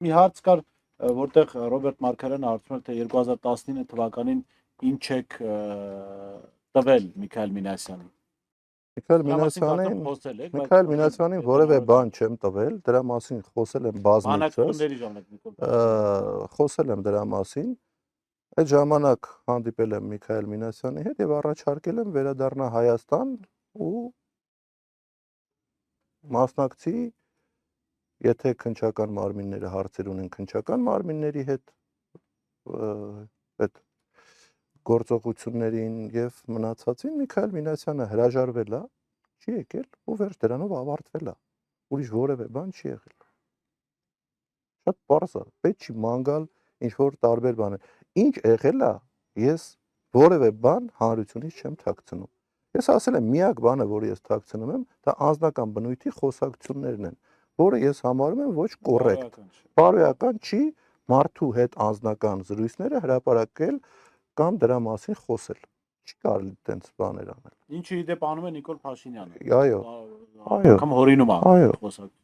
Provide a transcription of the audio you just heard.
Մի հարց կար, որտեղ Ռոբերտ Մարգարյանը հարցնում էր, թե 2019 թվականին ինչ եք տվել Միքայել Մինասյանին։ Միքայել Մինասյանին որևէ բան չեմ տվել, դրա մասին խոսել եմ բազմիցս, խոսել եմ դրա մասին, այդ ժամանակ հանդիպել եմ Միքայել Մինասյանի հետ և առաջարկել եմ վերադառնա Հայաստան ու մասնակցի, եթե քննչական մարմինները հարցեր ունեն քննչական մարմինների հետ այդ գործողություններին և մնացածին, Միքայել Մինասյանը հրաժարվել է, չի եկել ու վերջ դրանով ավարտվել է, ուրիշ որևէ բան չի եղել, շատ պարզ է, պետք չի ման գալ ինչ-որ տարբեր բաներ, ինչ եղել է, ես որևէ բան հանրությունից չեմ թաքցնում, ես ասել եմ միակ բանը, որը ես թաքցնում եմ, դա անձնական բնույթի խոսակցություններն են, որը ես համարում եմ ոչ կոռեկտ, բարոյական չի մարդու հետ անձնական զրույցները հրապարակել կամ դրա մասին խոսել, չի կարելի տենց բաներ անել։ Ինչը ի դեպ անում է Նիկոլ Փաշինյանը։ Այո, անգամ հորինում է խոսակցությունները։